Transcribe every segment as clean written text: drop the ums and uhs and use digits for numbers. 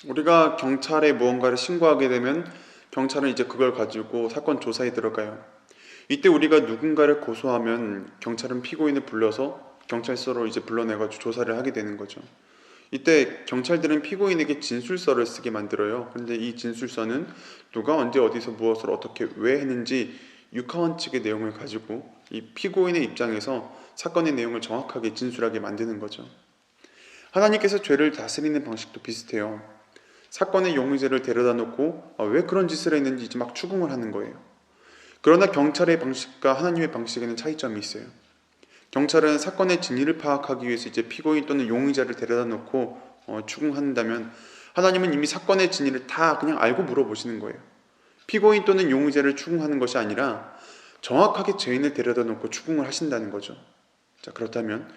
우리가 경찰에 무언가를 신고하게 되면 경찰은 이제 그걸 가지고 사건 조사에 들어가요. 이때 우리가 누군가를 고소하면 경찰은 피고인을 불러서 경찰서로 이제 불러내가지고 조사를 하게 되는 거죠. 이때 경찰들은 피고인에게 진술서를 쓰게 만들어요. 그런데 이 진술서는 누가 언제 어디서 무엇을 어떻게 왜 했는지 육하원 측의 내용을 가지고 이 피고인의 입장에서 사건의 내용을 정확하게 진술하게 만드는 거죠. 하나님께서 죄를 다스리는 방식도 비슷해요. 사건의 용의자를 데려다 놓고 왜 그런 짓을 했는지 이제 막 추궁을 하는 거예요. 그러나 경찰의 방식과 하나님의 방식에는 차이점이 있어요. 경찰은 사건의 진위를 파악하기 위해서 이제 피고인 또는 용의자를 데려다 놓고 추궁한다면, 하나님은 이미 사건의 진위를 다 그냥 알고 물어보시는 거예요. 피고인 또는 용의자를 추궁하는 것이 아니라 정확하게 죄인을 데려다 놓고 추궁을 하신다는 거죠. 자, 그렇다면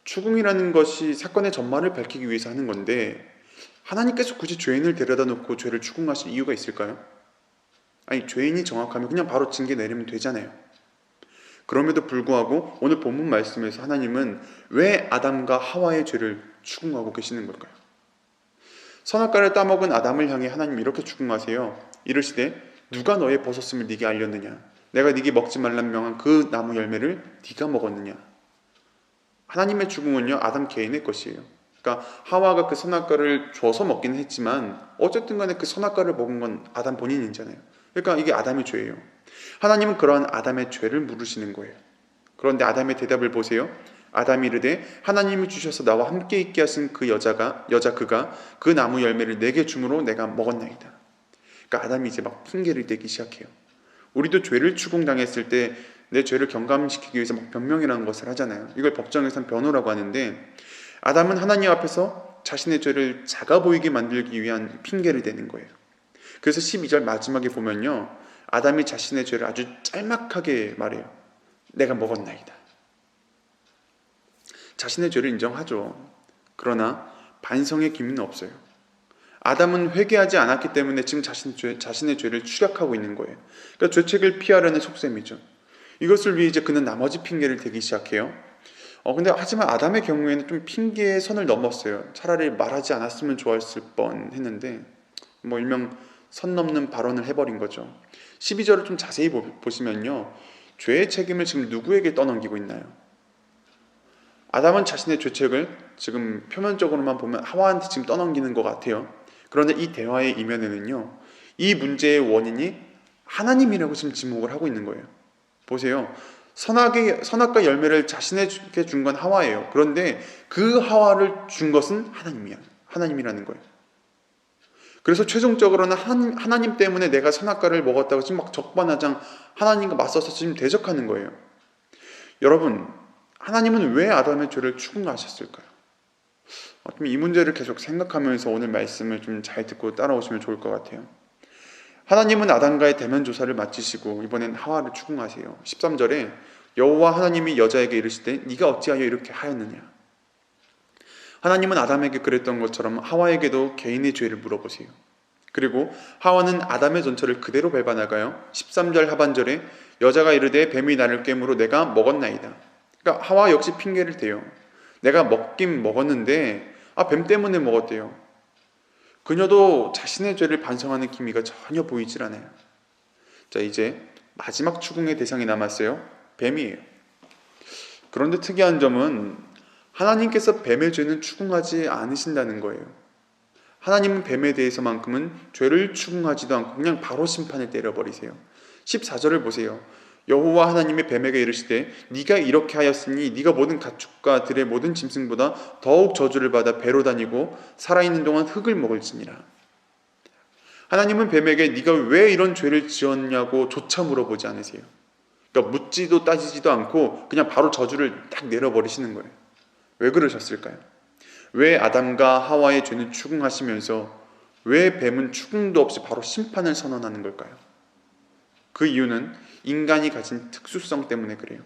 추궁이라는 것이 사건의 전말을 밝히기 위해서 하는 건데, 하나님께서 굳이 죄인을 데려다 놓고 죄를 추궁하실 이유가 있을까요? 아니, 죄인이 정확하면 그냥 바로 징계 내리면 되잖아요. 그럼에도 불구하고 오늘 본문 말씀에서 하나님은 왜 아담과 하와의 죄를 추궁하고 계시는 걸까요? 선악과를 따먹은 아담을 향해 하나님 이렇게 추궁하세요. 이르시되 누가 너의 버섯음을 네게 알렸느냐? 내가 네게 먹지 말란 명한 그 나무 열매를 네가 먹었느냐? 하나님의 추궁은요, 아담 개인의 것이에요. 그러니까 하와가 그 선악과를 줘서 먹기는 했지만 어쨌든 간에 그 선악과를 먹은 건 아담 본인이잖아요. 그러니까 이게 아담의 죄예요. 하나님은 그러한 아담의 죄를 물으시는 거예요. 그런데 아담의 대답을 보세요. 아담이 이르되 하나님이 주셔서 나와 함께 있게 하신 그 여자 그가 그 나무 열매를 내게 주므로 내가 먹었나이다. 그러니까 아담이 이제 막 핑계를 대기 시작해요. 우리도 죄를 추궁당했을 때 내 죄를 경감시키기 위해서 막 변명이라는 것을 하잖아요. 이걸 법정에서는 변호라고 하는데, 아담은 하나님 앞에서 자신의 죄를 작아 보이게 만들기 위한 핑계를 대는 거예요. 그래서 12절 마지막에 보면요, 아담이 자신의 죄를 아주 짤막하게 말해요. 내가 먹었나이다. 자신의 죄를 인정하죠. 그러나 반성의 기미는 없어요. 아담은 회개하지 않았기 때문에 지금 자신의 죄를 추격하고 있는 거예요. 그러니까 죄책을 피하려는 속셈이죠. 이것을 위해 이제 그는 나머지 핑계를 대기 시작해요. 근데 하지만 아담의 경우에는 좀 핑계의 선을 넘었어요. 차라리 말하지 않았으면 좋았을 뻔 했는데 일명 선 넘는 발언을 해버린 거죠. 12절을 좀 자세히 보시면요, 죄의 책임을 지금 누구에게 떠넘기고 있나요? 아담은 자신의 죄책을 지금 표면적으로만 보면 하와한테 지금 떠넘기는 것 같아요. 그런데 이 대화의 이면에는요, 이 문제의 원인이 하나님이라고 지금 지목을 하고 있는 거예요. 보세요. 선악과 열매를 자신에게 준 건 하와예요. 그런데 그 하와를 준 것은 하나님이라는 거예요. 그래서 최종적으로는 하나님 때문에 내가 선악과를 먹었다고 지금 막 적반하장 하나님과 맞서서 지금 대적하는 거예요. 여러분, 하나님은 왜 아담의 죄를 추궁하셨을까요? 이 문제를 계속 생각하면서 오늘 말씀을 좀 잘 듣고 따라오시면 좋을 것 같아요. 하나님은 아담과의 대면 조사를 마치시고 이번엔 하와를 추궁하세요. 13절에 여호와 하나님이 여자에게 이르시되 네가 어찌하여 이렇게 하였느냐? 하나님은 아담에게 그랬던 것처럼 하와에게도 개인의 죄를 물어보세요. 그리고 하와는 아담의 전처를 그대로 밟아나가요. 13절 하반절에 여자가 이르되 뱀이 나를 깨므로 내가 먹었나이다. 그러니까 하와 역시 핑계를 대요. 내가 먹긴 먹었는데 뱀 때문에 먹었대요. 그녀도 자신의 죄를 반성하는 기미가 전혀 보이질 않아요. 자, 이제 마지막 추궁의 대상이 남았어요. 뱀이에요. 그런데 특이한 점은 하나님께서 뱀의 죄는 추궁하지 않으신다는 거예요. 하나님은 뱀에 대해서만큼은 죄를 추궁하지도 않고 그냥 바로 심판을 때려버리세요. 14절을 보세요. 여호와 하나님의 뱀에게 이르시되 네가 이렇게 하였으니 네가 모든 가축과 들의 모든 짐승보다 더욱 저주를 받아 배로 다니고 살아있는 동안 흙을 먹을지니라. 하나님은 뱀에게 네가 왜 이런 죄를 지었냐고 조차 물어보지 않으세요. 그러니까 묻지도 따지지도 않고 그냥 바로 저주를 딱 내려버리시는 거예요. 왜 그러셨을까요? 왜 아담과 하와의 죄는 추궁하시면서 왜 뱀은 추궁도 없이 바로 심판을 선언하는 걸까요? 그 이유는 인간이 가진 특수성 때문에 그래요.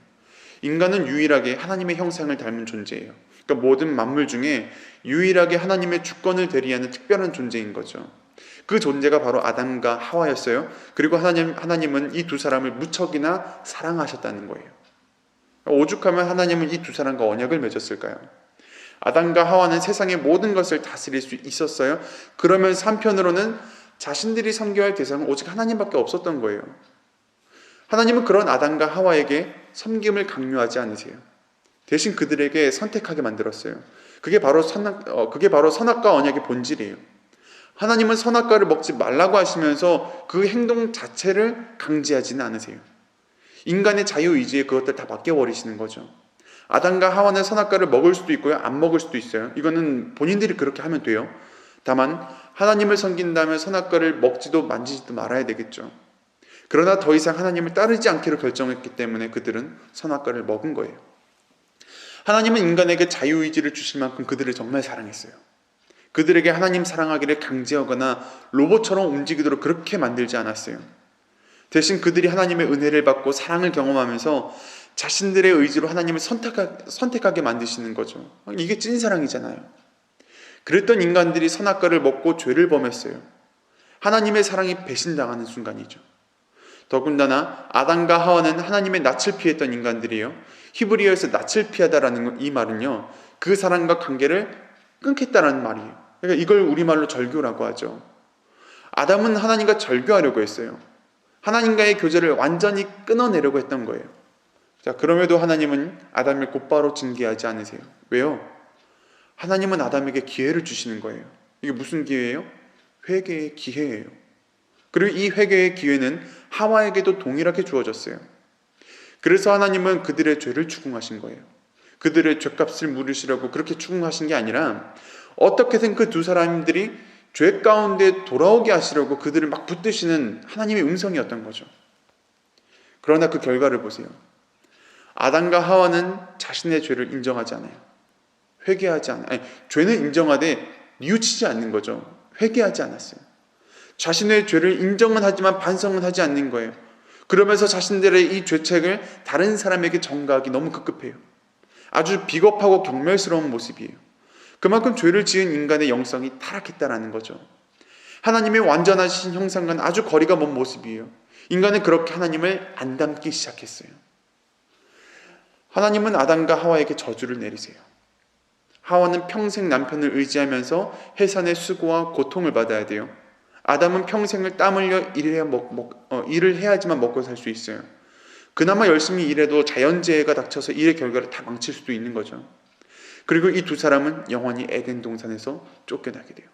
인간은 유일하게 하나님의 형상을 닮은 존재예요. 그러니까 모든 만물 중에 유일하게 하나님의 주권을 대리하는 특별한 존재인 거죠. 그 존재가 바로 아담과 하와였어요. 그리고 하나님은 이 두 사람을 무척이나 사랑하셨다는 거예요. 오죽하면 하나님은 이 두 사람과 언약을 맺었을까요? 아담과 하와는 세상의 모든 것을 다스릴 수 있었어요. 그러면서 한편으로는 자신들이 섬겨야 할 대상은 오직 하나님밖에 없었던 거예요. 하나님은 그런 아담과 하와에게 섬김을 강요하지 않으세요. 대신 그들에게 선택하게 만들었어요. 그게 바로 선악과 언약의 본질이에요. 하나님은 선악과를 먹지 말라고 하시면서 그 행동 자체를 강제하지는 않으세요. 인간의 자유의지에 그것들 다 맡겨버리시는 거죠. 아담과 하와는 선악과를 먹을 수도 있고요, 안 먹을 수도 있어요. 이거는 본인들이 그렇게 하면 돼요. 다만 하나님을 섬긴다면 선악과를 먹지도 만지지도 말아야 되겠죠. 그러나 더 이상 하나님을 따르지 않기로 결정했기 때문에 그들은 선악과를 먹은 거예요. 하나님은 인간에게 자유의지를 주실 만큼 그들을 정말 사랑했어요. 그들에게 하나님 사랑하기를 강제하거나 로봇처럼 움직이도록 그렇게 만들지 않았어요. 대신 그들이 하나님의 은혜를 받고 사랑을 경험하면서 자신들의 의지로 하나님을 선택하게 만드시는 거죠. 이게 찐사랑이잖아요. 그랬던 인간들이 선악과를 먹고 죄를 범했어요. 하나님의 사랑이 배신당하는 순간이죠. 더군다나 아담과 하와는 하나님의 낯을 피했던 인간들이에요. 히브리어에서 낯을 피하다라는 이 말은요, 그 사람과 관계를 끊겠다라는 말이에요. 그러니까 이걸 우리말로 절교라고 하죠. 아담은 하나님과 절교하려고 했어요. 하나님과의 교제를 완전히 끊어내려고 했던 거예요. 자, 그럼에도 하나님은 아담을 곧바로 징계하지 않으세요. 왜요? 하나님은 아담에게 기회를 주시는 거예요. 이게 무슨 기회예요? 회개의 기회예요. 그리고 이 회개의 기회는 하와에게도 동일하게 주어졌어요. 그래서 하나님은 그들의 죄를 추궁하신 거예요. 그들의 죄값을 물으시려고 그렇게 추궁하신 게 아니라 어떻게든 그 두 사람들이 죄 가운데 돌아오게 하시려고 그들을 막 붙드시는 하나님의 음성이었던 거죠. 그러나 그 결과를 보세요. 아담과 하와는 자신의 죄를 인정하지 않아요. 회개하지 않아요. 죄는 인정하되 뉘우치지 않는 거죠. 회개하지 않았어요. 자신의 죄를 인정은 하지만 반성은 하지 않는 거예요. 그러면서 자신들의 이 죄책을 다른 사람에게 전가하기 너무 급급해요. 아주 비겁하고 경멸스러운 모습이에요. 그만큼 죄를 지은 인간의 영성이 타락했다라는 거죠. 하나님의 완전하신 형상과는 아주 거리가 먼 모습이에요. 인간은 그렇게 하나님을 안 닮기 시작했어요. 하나님은 아담과 하와에게 저주를 내리세요. 하와는 평생 남편을 의지하면서 해산의 수고와 고통을 받아야 돼요. 아담은 평생을 땀 흘려 일을 해야지만 먹고 살 수 있어요. 그나마 열심히 일해도 자연재해가 닥쳐서 일의 결과를 다 망칠 수도 있는 거죠. 그리고 이 두 사람은 영원히 에덴 동산에서 쫓겨나게 돼요.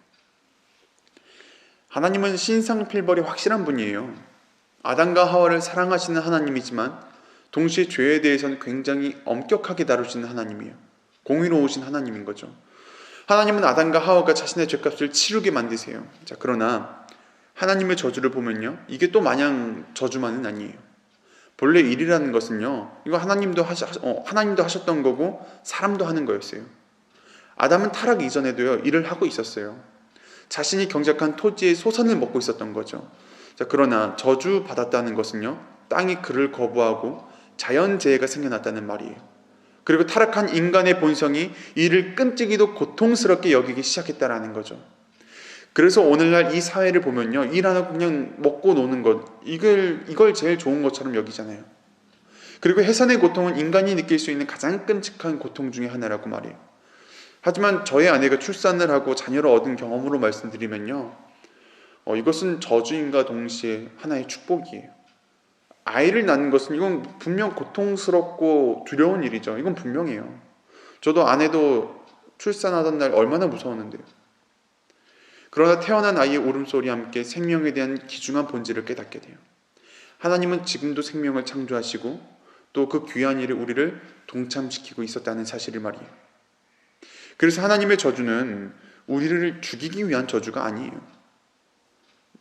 하나님은 신상필벌이 확실한 분이에요. 아담과 하와를 사랑하시는 하나님이지만 동시에 죄에 대해서는 굉장히 엄격하게 다루시는 하나님이에요. 공의로우신 하나님인 거죠. 하나님은 아담과 하와가 자신의 죄값을 치르게 만드세요. 자, 그러나 하나님의 저주를 보면요, 이게 또 마냥 저주만은 아니에요. 본래 일이라는 것은요, 이거 하나님도 하셨던 거고 사람도 하는 거였어요. 아담은 타락 이전에도요, 일을 하고 있었어요. 자신이 경작한 토지의 소산을 먹고 있었던 거죠. 자, 그러나 저주 받았다는 것은요, 땅이 그를 거부하고 자연재해가 생겨났다는 말이에요. 그리고 타락한 인간의 본성이 이를 끔찍이도 고통스럽게 여기기 시작했다라는 거죠. 그래서 오늘날 이 사회를 보면요, 일 안 하고 그냥 먹고 노는 것, 이걸 제일 좋은 것처럼 여기잖아요. 그리고 해산의 고통은 인간이 느낄 수 있는 가장 끔찍한 고통 중에 하나라고 말해요. 하지만 저의 아내가 출산을 하고 자녀를 얻은 경험으로 말씀드리면요, 이것은 저주인과 동시에 하나의 축복이에요. 아이를 낳는 것은 이건 분명 고통스럽고 두려운 일이죠. 이건 분명해요. 저도 아내도 출산하던 날 얼마나 무서웠는데요. 그러나 태어난 아이의 울음소리와 함께 생명에 대한 귀중한 본질을 깨닫게 돼요. 하나님은 지금도 생명을 창조하시고 또 그 귀한 일에 우리를 동참시키고 있었다는 사실을 말이에요. 그래서 하나님의 저주는 우리를 죽이기 위한 저주가 아니에요.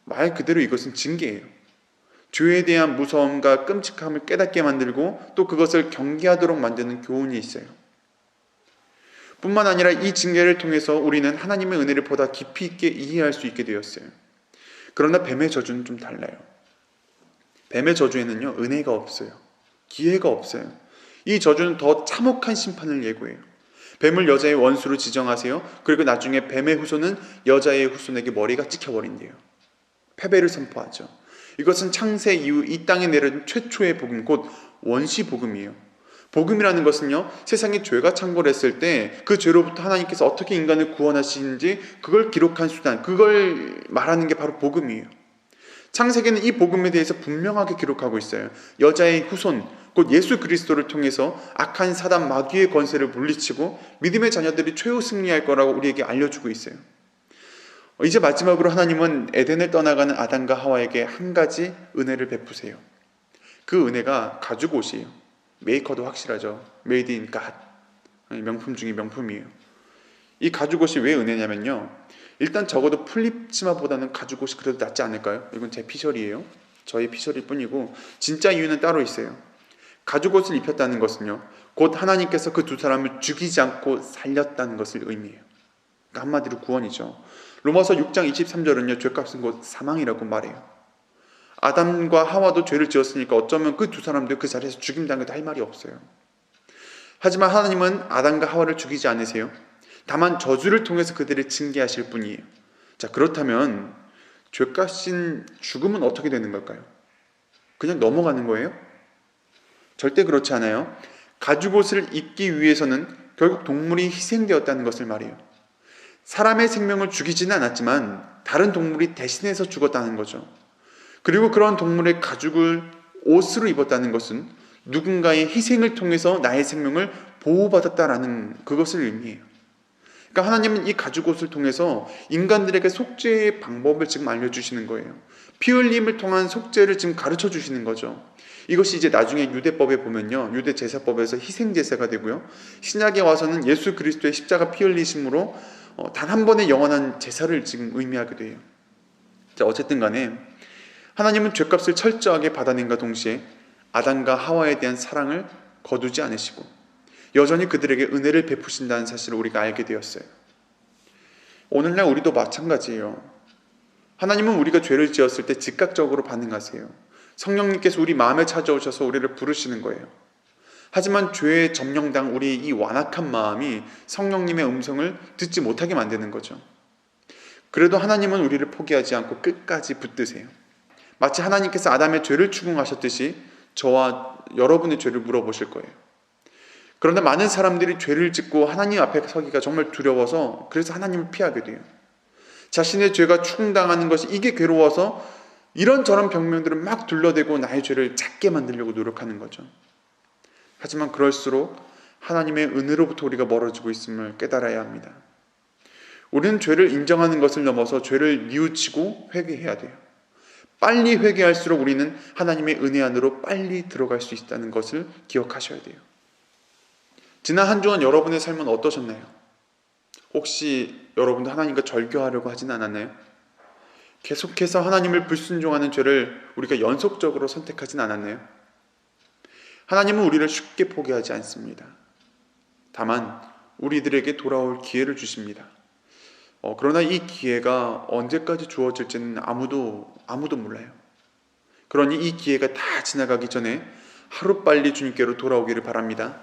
말 그대로 이것은 징계예요. 죄에 대한 무서움과 끔찍함을 깨닫게 만들고 또 그것을 경계하도록 만드는 교훈이 있어요. 뿐만 아니라 이 징계를 통해서 우리는 하나님의 은혜를 보다 깊이 있게 이해할 수 있게 되었어요. 그러나 뱀의 저주는 좀 달라요. 뱀의 저주에는요, 은혜가 없어요. 기회가 없어요. 이 저주는 더 참혹한 심판을 예고해요. 뱀을 여자의 원수로 지정하세요. 그리고 나중에 뱀의 후손은 여자의 후손에게 머리가 찍혀버린대요. 패배를 선포하죠. 이것은 창세 이후 이 땅에 내려진 최초의 복음, 곧 원시 복음이에요. 복음이라는 것은요, 세상에 죄가 창궐했을 때 그 죄로부터 하나님께서 어떻게 인간을 구원하시는지 그걸 기록한 수단, 그걸 말하는 게 바로 복음이에요. 창세기는 이 복음에 대해서 분명하게 기록하고 있어요. 여자의 후손, 곧 예수 그리스도를 통해서 악한 사단 마귀의 권세를 물리치고 믿음의 자녀들이 최후 승리할 거라고 우리에게 알려주고 있어요. 이제 마지막으로 하나님은 에덴을 떠나가는 아담과 하와에게 한 가지 은혜를 베푸세요. 그 은혜가 가죽 옷이에요. 메이커도 확실하죠. 메이드 인 갓. 명품 중에 명품이에요. 이 가죽 옷이 왜 은혜냐면요, 일단 적어도 풀립 치마보다는 가죽 옷이 그래도 낫지 않을까요? 이건 제 피셜이에요. 저의 피셜일 뿐이고, 진짜 이유는 따로 있어요. 가죽 옷을 입혔다는 것은요, 곧 하나님께서 그 두 사람을 죽이지 않고 살렸다는 것을 의미해요. 그러니까 한마디로 구원이죠. 로마서 6장 23절은요, 죄값은 곧 사망이라고 말해요. 아담과 하와도 죄를 지었으니까 어쩌면 그 두 사람도 그 자리에서 죽임당해도 할 말이 없어요. 하지만 하나님은 아담과 하와를 죽이지 않으세요. 다만 저주를 통해서 그들을 징계하실 뿐이에요. 자, 그렇다면 죄값인 죽음은 어떻게 되는 걸까요? 그냥 넘어가는 거예요? 절대 그렇지 않아요. 가죽옷을 입기 위해서는 결국 동물이 희생되었다는 것을 말해요. 사람의 생명을 죽이지는 않았지만 다른 동물이 대신해서 죽었다는 거죠. 그리고 그런 동물의 가죽을 옷으로 입었다는 것은 누군가의 희생을 통해서 나의 생명을 보호받았다라는 그것을 의미해요. 그러니까 하나님은 이 가죽옷을 통해서 인간들에게 속죄의 방법을 지금 알려주시는 거예요. 피 흘림을 통한 속죄를 지금 가르쳐 주시는 거죠. 이것이 이제 나중에 유대법에 보면요, 유대 제사법에서 희생제사가 되고요, 신약에 와서는 예수 그리스도의 십자가 피 흘리심으로 단 한 번의 영원한 제사를 지금 의미하게 돼요. 자, 어쨌든 간에 하나님은 죄값을 철저하게 받아낸과 동시에 아담과 하와에 대한 사랑을 거두지 않으시고 여전히 그들에게 은혜를 베푸신다는 사실을 우리가 알게 되었어요. 오늘날 우리도 마찬가지예요. 하나님은 우리가 죄를 지었을 때 즉각적으로 반응하세요. 성령님께서 우리 마음에 찾아오셔서 우리를 부르시는 거예요. 하지만 죄의 점령당 우리의 이 완악한 마음이 성령님의 음성을 듣지 못하게 만드는 거죠. 그래도 하나님은 우리를 포기하지 않고 끝까지 붙드세요. 마치 하나님께서 아담의 죄를 추궁하셨듯이 저와 여러분의 죄를 물어보실 거예요. 그런데 많은 사람들이 죄를 짓고 하나님 앞에 서기가 정말 두려워서 그래서 하나님을 피하게 돼요. 자신의 죄가 추궁당하는 것이 이게 괴로워서 이런저런 병명들을 막 둘러대고 나의 죄를 작게 만들려고 노력하는 거죠. 하지만 그럴수록 하나님의 은혜로부터 우리가 멀어지고 있음을 깨달아야 합니다. 우리는 죄를 인정하는 것을 넘어서 죄를 뉘우치고 회개해야 돼요. 빨리 회개할수록 우리는 하나님의 은혜 안으로 빨리 들어갈 수 있다는 것을 기억하셔야 돼요. 지난 한 주간 여러분의 삶은 어떠셨나요? 혹시 여러분도 하나님과 절교하려고 하진 않았나요? 계속해서 하나님을 불순종하는 죄를 우리가 연속적으로 선택하진 않았나요? 하나님은 우리를 쉽게 포기하지 않습니다. 다만 우리들에게 돌아올 기회를 주십니다. 그러나 이 기회가 언제까지 주어질지는 아무도 몰라요. 그러니 이 기회가 다 지나가기 전에 하루빨리 주님께로 돌아오기를 바랍니다.